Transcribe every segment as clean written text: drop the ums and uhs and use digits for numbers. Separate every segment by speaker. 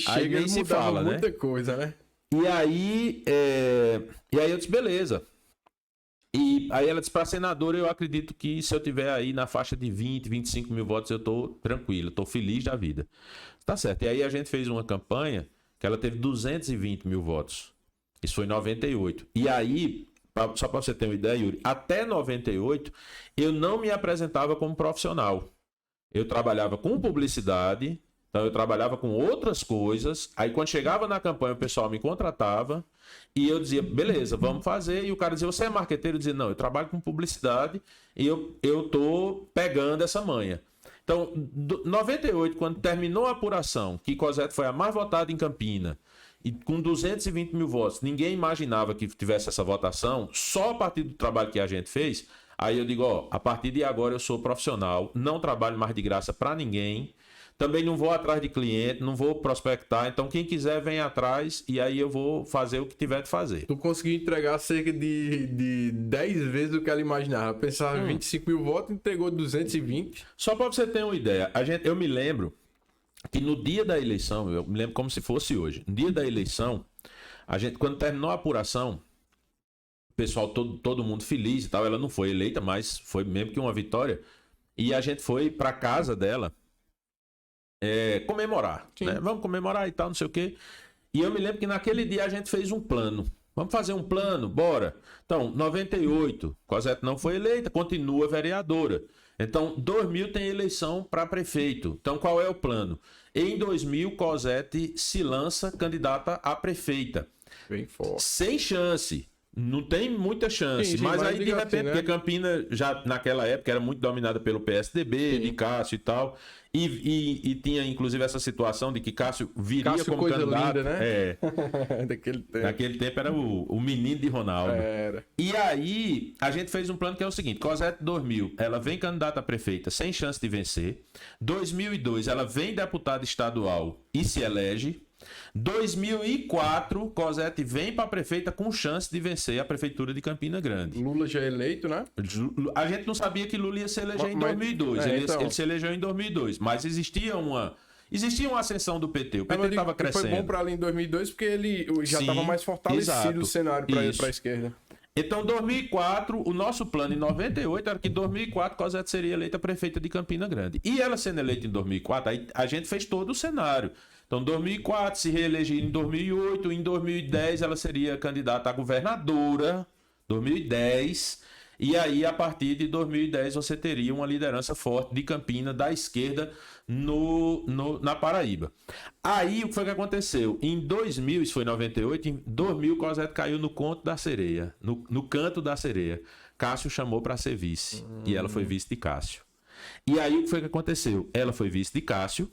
Speaker 1: Aí nem se fala, né?
Speaker 2: Muita coisa, né?
Speaker 1: E aí eu disse, beleza. E aí ela disse, para senadora, eu acredito que se eu tiver aí na faixa de 20, 25 mil votos, eu tô tranquilo, tô feliz da vida. Tá certo. E aí a gente fez uma campanha que ela teve 220 mil votos. Isso foi em 98. E aí, só para você ter uma ideia, Yuri, até 98, eu não me apresentava como profissional. Eu trabalhava com publicidade, então eu trabalhava com outras coisas. Aí quando chegava na campanha, o pessoal me contratava e eu dizia, beleza, vamos fazer. E o cara dizia, você é marqueteiro? Eu dizia, não, eu trabalho com publicidade e eu tô pegando essa manha. Então, 98, quando terminou a apuração, que Cosette foi a mais votada em Campina, e com 220 mil votos, ninguém imaginava que tivesse essa votação, só a partir do trabalho que a gente fez. Aí eu digo, ó, a partir de agora eu sou profissional, não trabalho mais de graça para ninguém, também não vou atrás de cliente, não vou prospectar, então quem quiser vem atrás e aí eu vou fazer o que tiver de fazer.
Speaker 2: Tu conseguiu entregar cerca de 10 vezes o que ela imaginava. Eu pensava 25 mil votos, entregou 220.
Speaker 1: Só para você ter uma ideia, eu me lembro que no dia da eleição, eu me lembro como se fosse hoje, no dia da eleição, a gente, quando terminou a apuração, o pessoal todo mundo feliz e tal, ela não foi eleita, mas foi mesmo que uma vitória, e a gente foi para casa dela comemorar, né? Vamos comemorar e tal, não sei o quê. E eu me lembro que naquele dia a gente fez um plano. Vamos fazer um plano? Bora. Então, 98, Cosette não foi eleita, continua vereadora. Então, 2000 tem eleição para prefeito. Então, qual é o plano? Em 2000, Cosette se lança candidata a prefeita.
Speaker 2: Bem forte.
Speaker 1: Sem chance. Não tem muita chance.
Speaker 2: Sim,
Speaker 1: mas aí, de repente,
Speaker 2: assim, né?
Speaker 1: porque Campina, já naquela época, era muito dominada pelo PSDB, de Cássio e tal. E tinha, inclusive, essa situação de que Cássio viria
Speaker 2: Cássio,
Speaker 1: como
Speaker 2: coisa
Speaker 1: candidato.
Speaker 2: linda, né?
Speaker 1: Daquele tempo. Naquele tempo era o menino de Ronaldo.
Speaker 2: Era.
Speaker 1: E aí, a gente fez um plano que é o seguinte: Cosette 2000, ela vem candidata a prefeita sem chance de vencer. 2002, ela vem deputada estadual e se elege. 2004, Cosette vem para prefeita com chance de vencer a prefeitura de Campina Grande.
Speaker 2: Lula já é eleito, né?
Speaker 1: A gente não sabia que Lula ia se eleger em 2002. Ele se elegeu em 2002. Mas existia uma ascensão do PT. O PT estava crescendo.
Speaker 2: Foi bom para ali em 2002 porque ele já estava mais fortalecido o cenário para a esquerda.
Speaker 1: Então, 2004, o nosso plano em 98 era que em 2004 Cosette seria eleita prefeita de Campina Grande. E ela sendo eleita em 2004, aí a gente fez todo o cenário. Então, 2004, se reeleger em 2008, em 2010 ela seria candidata a governadora, 2010, e aí a partir de 2010 você teria uma liderança forte de Campina, da esquerda, na Paraíba. Aí o que foi que aconteceu? Em 2000, isso foi em 98, em 2000 Cosette caiu no conto da sereia, no canto da sereia. Cássio chamou para ser vice, e ela foi vice de Cássio. E aí o que foi que aconteceu? Ela foi vice de Cássio.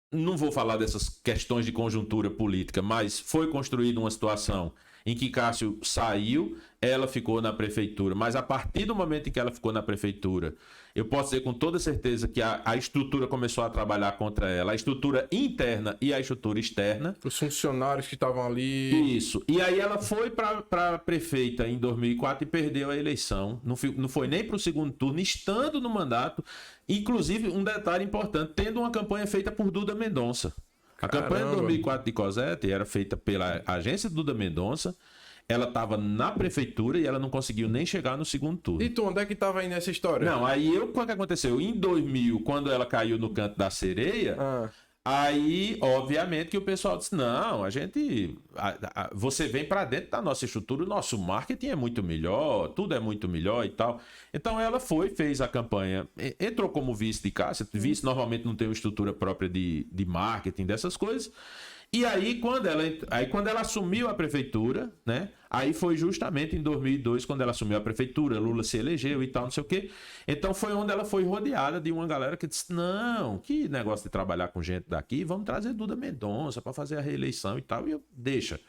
Speaker 1: Não vou falar dessas questões de conjuntura política, mas foi construída uma situação em que Cássio saiu, ela ficou na prefeitura, mas a partir do momento em que ela ficou na prefeitura, eu posso dizer com toda certeza que a estrutura começou a trabalhar contra ela, a estrutura interna e a estrutura externa.
Speaker 2: Os funcionários que estavam ali.
Speaker 1: Isso. E aí ela foi para prefeita em 2004 e perdeu a eleição. Não foi nem para o segundo turno, estando no mandato. Inclusive, um detalhe importante, tendo uma campanha feita por Duda Mendonça. A campanha de 2004 de Cosette era feita pela agência Duda Mendonça. Ela estava na prefeitura e ela não conseguiu nem chegar no segundo turno.
Speaker 2: E tu, onde é que estava aí nessa história?
Speaker 1: Não, aí o que aconteceu? Em 2000, quando ela caiu no canto da sereia, aí, obviamente, que o pessoal disse, não, a gente... você vem para dentro da nossa estrutura, o nosso marketing é muito melhor, tudo é muito melhor e tal. Então ela fez a campanha, entrou como vice de Cássio, vice normalmente não tem uma estrutura própria de marketing, dessas coisas. E aí quando ela assumiu a prefeitura, né? Aí foi justamente em 2002 quando ela assumiu a prefeitura, Lula se elegeu e tal, não sei o quê. Então foi onde ela foi rodeada de uma galera que disse, não, que negócio de trabalhar com gente daqui, vamos trazer Duda Mendonça para fazer a reeleição e tal. E deixa.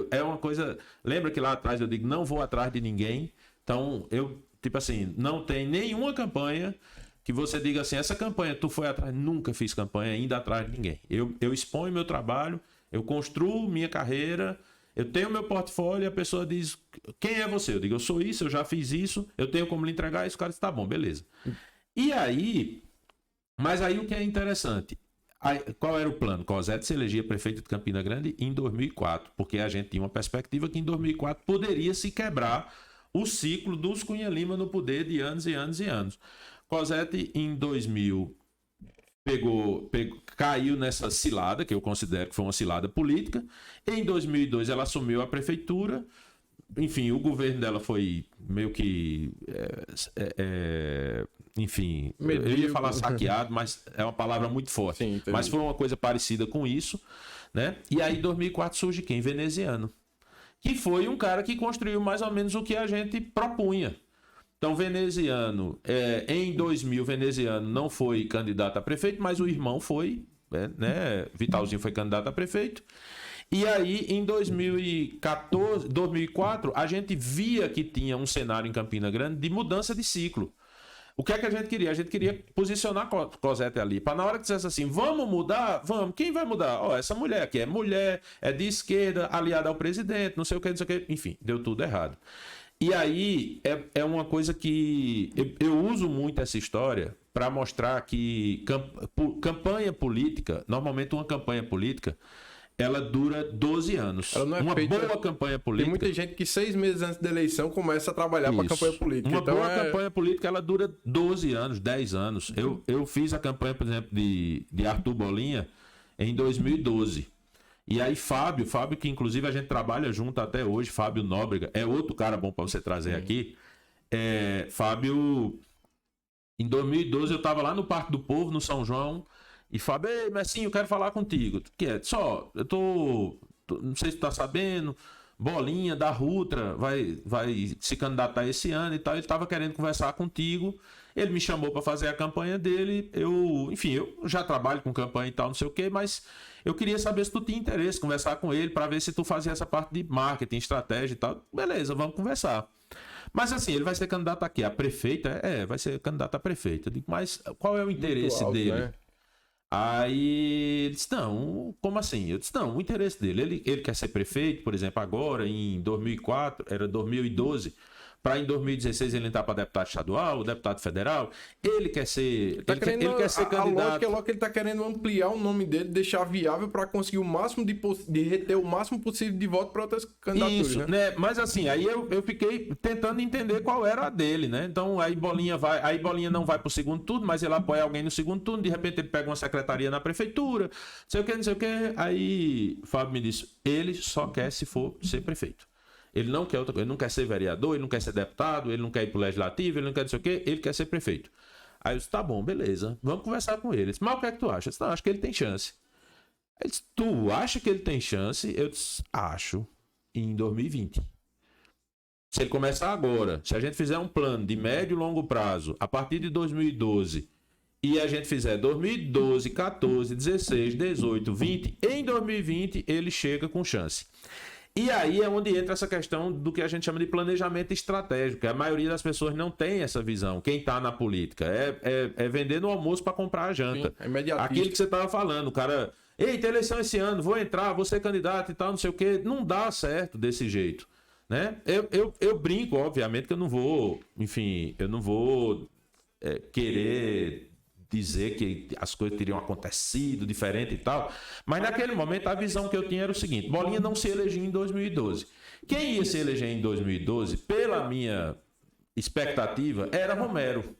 Speaker 1: É uma coisa... Lembra que lá atrás eu digo, não vou atrás de ninguém. Então tipo assim, não tem nenhuma campanha que você diga assim, essa campanha tu foi atrás, nunca fiz campanha ainda atrás de ninguém. Eu exponho meu trabalho, eu construo minha carreira, eu tenho meu portfólio e a pessoa diz, quem é você? Eu digo, eu sou isso, eu já fiz isso, eu tenho como lhe entregar isso, o cara diz, tá bom, beleza. E aí, mas aí o que é interessante, Aí, qual era o plano? Cosete se elegia prefeito de Campina Grande em 2004, porque a gente tinha uma perspectiva que em 2004 poderia se quebrar o ciclo dos Cunha Lima no poder de anos e anos e anos. Cosete, em 2000, caiu nessa cilada, que eu considero que foi uma cilada política. Em 2002, ela assumiu a prefeitura. Enfim, o governo dela foi meio que... enfim, eu ia falar saqueado, mas é uma palavra muito forte.
Speaker 2: Sim,
Speaker 1: mas foi uma coisa parecida com isso, né? E aí, em 2004, surge quem? Veneziano. Que foi um cara que construiu mais ou menos o que a gente propunha. Então, Veneziano, em 2000, Veneziano não foi candidato a prefeito, mas o irmão foi, né? Vitalzinho foi candidato a prefeito. E aí, em 2004, a gente via que tinha um cenário em Campina Grande de mudança de ciclo. O que é que a gente queria? A gente queria posicionar Cosete ali, para na hora que dissesse assim, vamos mudar? Vamos. Quem vai mudar? Ó, essa mulher aqui é mulher, é de esquerda, aliada ao presidente, não sei o que, não sei o que. Enfim, deu tudo errado. E aí, é uma coisa que eu uso muito essa história para mostrar que campanha política, normalmente uma campanha política, ela dura 12 anos.
Speaker 2: Ela não é
Speaker 1: uma
Speaker 2: feita...
Speaker 1: boa campanha política.
Speaker 2: Tem muita gente que 6 meses antes da eleição começa a trabalhar para a campanha política.
Speaker 1: Uma boa campanha política, ela dura 12 anos, 10 anos. Eu fiz a campanha, por exemplo, de Arthur Bolinha em 2012. E aí Fábio, que inclusive a gente trabalha junto até hoje, Fábio Nóbrega, é outro cara bom para você trazer aqui. Fábio, em 2012 eu estava lá no Parque do Povo, no São João, e Fábio, ei, Messinho, eu quero falar contigo. Que é? Só, eu não sei se tu tá sabendo, Bolinha da Rutra vai se candidatar esse ano e tal. Ele tava querendo conversar contigo. Ele me chamou para fazer a campanha dele. Eu já trabalho com campanha e tal, não sei o que, mas eu queria saber se tu tinha interesse, conversar com ele para ver se tu fazia essa parte de marketing, estratégia e tal. Beleza, vamos conversar. Mas assim, ele vai ser candidato aqui a prefeito? Vai ser candidato a prefeito. Eu digo, mas qual é o interesse dele? Né? Aí ele disse, não, como assim? Eu disse, não, o interesse dele, ele quer ser prefeito, por exemplo, agora em 2004, era 2012, para em 2016 ele entrar para deputado estadual, deputado federal, ele quer ser, ele quer ser candidato.
Speaker 2: A lógica é logo que ele está querendo ampliar o nome dele, deixar viável para conseguir o máximo de reter o máximo possível de voto para outras candidaturas.
Speaker 1: Isso, né? Mas assim, aí eu fiquei tentando entender qual era a dele, né? Então aí Bolinha não vai para o segundo turno, mas ele apoia alguém no segundo turno, de repente ele pega uma secretaria na prefeitura, não sei o que. Aí Fábio me disse, ele só quer se for ser prefeito. Ele não quer outra coisa, ele não quer ser vereador, ele não quer ser deputado, ele não quer ir pro legislativo, ele não quer não sei o quê, ele quer ser prefeito. Aí eu disse, tá bom, beleza, vamos conversar com ele. Ele disse, mas o que é que tu acha? Eu disse, não, acho que ele tem chance. Ele disse, tu acha que ele tem chance? Eu disse, acho, em 2020. Se ele começar agora, se a gente fizer um plano de médio e longo prazo, a partir de 2012, e a gente fizer 2012, 14, 16, 18, 20, em 2020 ele chega com chance. E aí é onde entra essa questão do que a gente chama de planejamento estratégico. A maioria das pessoas não tem essa visão. Quem está na política é vender no almoço para comprar a janta.
Speaker 2: Sim,
Speaker 1: aquilo que você estava falando, o cara, ei, tem eleição esse ano, vou entrar, vou ser candidato e tal, não sei o quê. Não dá certo desse jeito, né? Eu brinco, obviamente, que eu não vou, enfim, querer dizer que as coisas teriam acontecido diferente e tal, mas naquele momento a visão que eu tinha era o seguinte, Bolinha não se elegia em 2012. Quem ia se eleger em 2012, pela minha expectativa, era Romero.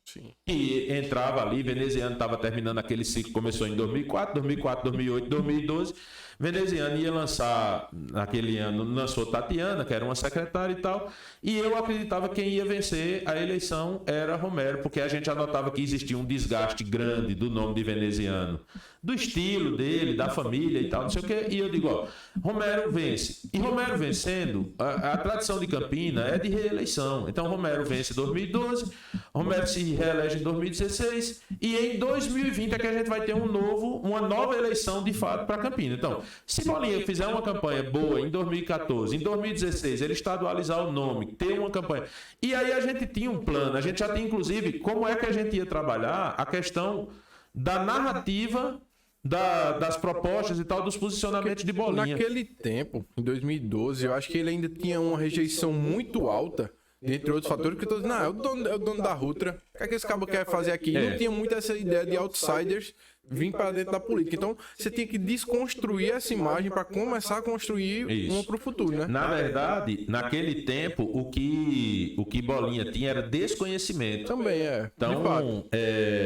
Speaker 2: Sim.
Speaker 1: E entrava ali, Veneziano estava terminando aquele ciclo, começou em 2004, 2008, 2012. Veneziano ia lançar, naquele ano, lançou Tatiana, que era uma secretária e tal, e eu acreditava que quem ia vencer a eleição era Romero, porque a gente já notava que existia um desgaste grande do nome de Veneziano, do estilo dele, da família e tal, não sei o quê, e eu digo, ó, Romero vence. E Romero vencendo, a tradição de Campina é de reeleição, então Romero vence em 2012, Romero se reelege em 2016, e em 2020 é que a gente vai ter uma nova eleição de fato para Campina. Então, se Bolinha fizer uma campanha boa em 2014, em 2016, ele estadualizar o nome, ter uma campanha. E aí a gente tinha um plano, a gente já tinha inclusive como é que a gente ia trabalhar a questão da narrativa das propostas e tal, dos posicionamentos de Bolinha.
Speaker 2: Naquele tempo, em 2012, eu acho que ele ainda tinha uma rejeição muito alta, dentre outros fatores, porque todos, não, é o dono da Rutra, o que é que esse cabo quer fazer aqui? Não tinha muito essa ideia de outsiders vir para dentro da política. Então, você tinha que desconstruir essa imagem para começar a construir uma para o futuro, né?
Speaker 1: Na verdade, naquele tempo, o que Bolinha tinha era desconhecimento.
Speaker 2: Também
Speaker 1: Então,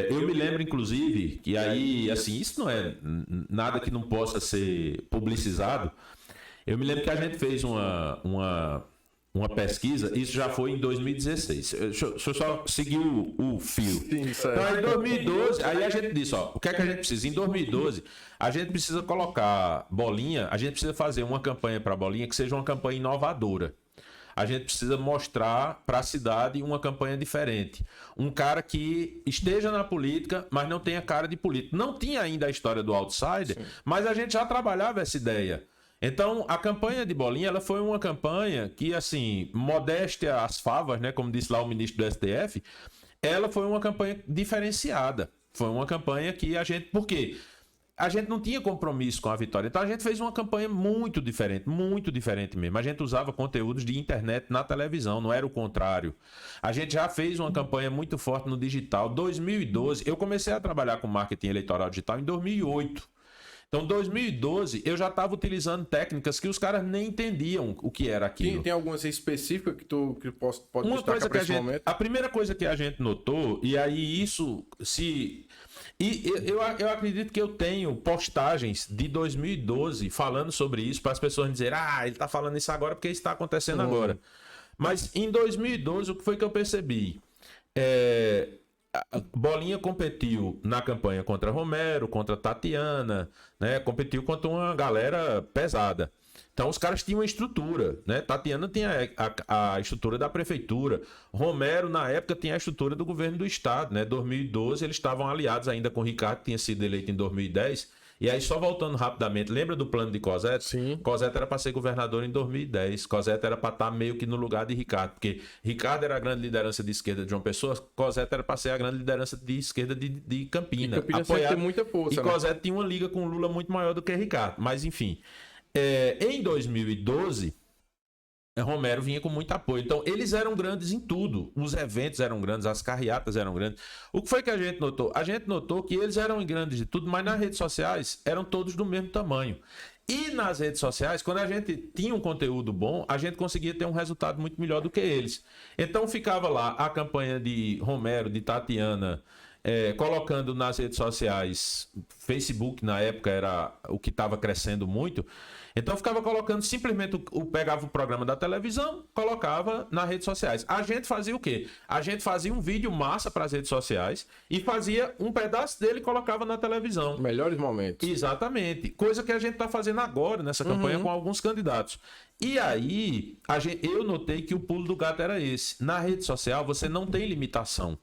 Speaker 1: eu me lembro, inclusive, que aí, assim, isso não é nada que não possa ser publicizado. Eu me lembro que a gente fez uma pesquisa, isso já foi em 2016. Deixa eu só seguir o fio.
Speaker 2: Sim,
Speaker 1: então, em 2012, aí a gente disse, ó, o que é que a gente precisa? Em 2012, a gente precisa colocar Bolinha, a gente precisa fazer uma campanha para Bolinha que seja uma campanha inovadora. A gente precisa mostrar para a cidade uma campanha diferente. Um cara que esteja na política, mas não tenha cara de político. Não tinha ainda a história do outsider, mas a gente já trabalhava essa ideia. Então, a campanha de Bolinha, ela foi uma campanha que, assim, modéstia às favas, né, como disse lá o ministro do STF, ela foi uma campanha diferenciada. Foi uma campanha que a gente... Por quê? A gente não tinha compromisso com a vitória. Então, a gente fez uma campanha muito diferente mesmo. A gente usava conteúdos de internet na televisão, não era o contrário. A gente já fez uma campanha muito forte no digital. 2012, eu comecei a trabalhar com marketing eleitoral digital em 2008. Então, em 2012, eu já estava utilizando técnicas que os caras nem entendiam o que era aquilo.
Speaker 2: Tem alguma específica que pode
Speaker 1: uma
Speaker 2: destacar para esse momento?
Speaker 1: A primeira coisa que a gente notou, e aí isso se... E eu acredito que eu tenho postagens de 2012 falando sobre isso para as pessoas dizerem, ele está falando isso agora porque isso está acontecendo agora. Mas em 2012, o que foi que eu percebi? Bolinha competiu na campanha contra Romero, contra Tatiana, né? Competiu contra uma galera pesada. Então os caras tinham uma estrutura, né? Tatiana tinha a estrutura da prefeitura. Romero, na época, tinha a estrutura do governo do estado, né? 2012 eles estavam aliados ainda com o Ricardo, que tinha sido eleito em 2010. E aí, só voltando rapidamente, lembra do plano de Cosette?
Speaker 2: Sim.
Speaker 1: Cosette era para ser governador em 2010. Cosette era para estar meio que no lugar de Ricardo, porque Ricardo era a grande liderança de esquerda de João Pessoa, Cosette era para ser a grande liderança de esquerda de Campina.
Speaker 2: E Campina sempre tem muita força,
Speaker 1: e Cosette tinha uma liga com o Lula muito maior do que Ricardo. Mas, enfim, em 2012... Romero vinha com muito apoio. Então, eles eram grandes em tudo. Os eventos eram grandes, as carreatas eram grandes. O que foi que a gente notou? A gente notou que eles eram grandes de tudo, mas nas redes sociais eram todos do mesmo tamanho. E nas redes sociais, quando a gente tinha um conteúdo bom, a gente conseguia ter um resultado muito melhor do que eles. Então, ficava lá a campanha de Romero, de Tatiana... colocando nas redes sociais, Facebook na época era o que estava crescendo muito, então ficava colocando simplesmente, pegava o programa da televisão, colocava nas redes sociais. A gente fazia o quê? A gente fazia um vídeo massa para as redes sociais e fazia um pedaço dele e colocava na televisão.
Speaker 2: Melhores momentos.
Speaker 1: Exatamente. Coisa que a gente está fazendo agora nessa campanha com alguns candidatos. E aí, eu notei que o pulo do gato era esse. Na rede social você não tem limitação.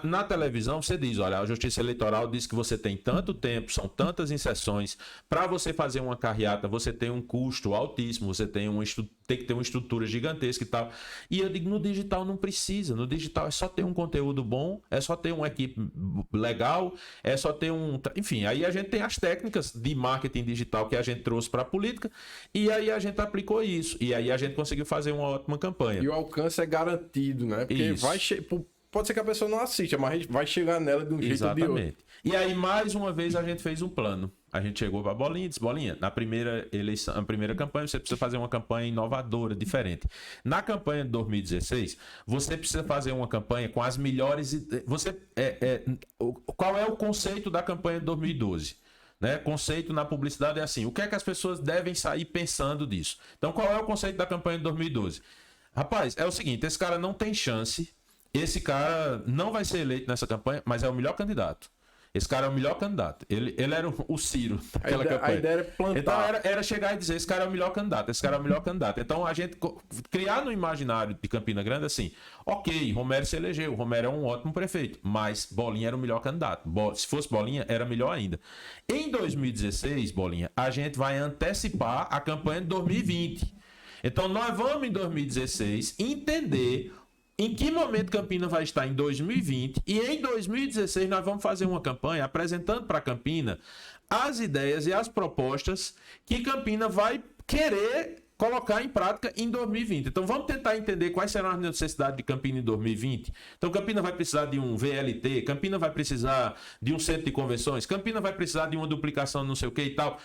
Speaker 1: Na televisão você diz, olha, a Justiça Eleitoral diz que você tem tanto tempo, são tantas inserções, para você fazer uma carreata você tem um custo altíssimo, você tem que ter uma estrutura gigantesca e tal. E eu digo, no digital não precisa, no digital é só ter um conteúdo bom, é só ter uma equipe legal, é só ter um... Enfim, aí a gente tem as técnicas de marketing digital que a gente trouxe para a política e aí a gente aplicou isso. E aí a gente conseguiu fazer uma ótima campanha.
Speaker 2: E o alcance é garantido, né? Porque pode ser que a pessoa não assista, mas vai chegar nela de um jeito ou de outro.
Speaker 1: E aí, mais uma vez, a gente fez um plano. A gente chegou para Bolinha e disse, Bolinha, na primeira eleição, na primeira campanha, você precisa fazer uma campanha inovadora, diferente. Na campanha de 2016, você precisa fazer uma campanha com as melhores... Qual é o conceito da campanha de 2012? Né? Conceito na publicidade é assim, o que é que as pessoas devem sair pensando disso? Então, qual é o conceito da campanha de 2012? Rapaz, é o seguinte, esse cara não tem chance... Esse cara não vai ser eleito nessa campanha, mas é o melhor candidato. Esse cara é o melhor candidato. Ele era o Ciro daquela campanha.
Speaker 2: A ideia era plantar.
Speaker 1: Então era chegar e dizer, esse cara é o melhor candidato, esse cara é o melhor candidato. Então a gente criar no imaginário de Campina Grande assim, ok, Romero se elegeu, Romero é um ótimo prefeito, mas Bolinha era o melhor candidato. Se fosse Bolinha, era melhor ainda. Em 2016, Bolinha, a gente vai antecipar a campanha de 2020. Então nós vamos em 2016 entender... Em que momento Campina vai estar em 2020 e em 2016 nós vamos fazer uma campanha apresentando para Campina as ideias e as propostas que Campina vai querer colocar em prática em 2020. Então vamos tentar entender quais serão as necessidades de Campina em 2020. Então Campina vai precisar de um VLT, Campina vai precisar de um centro de convenções, Campina vai precisar de uma duplicação não sei o que e tal.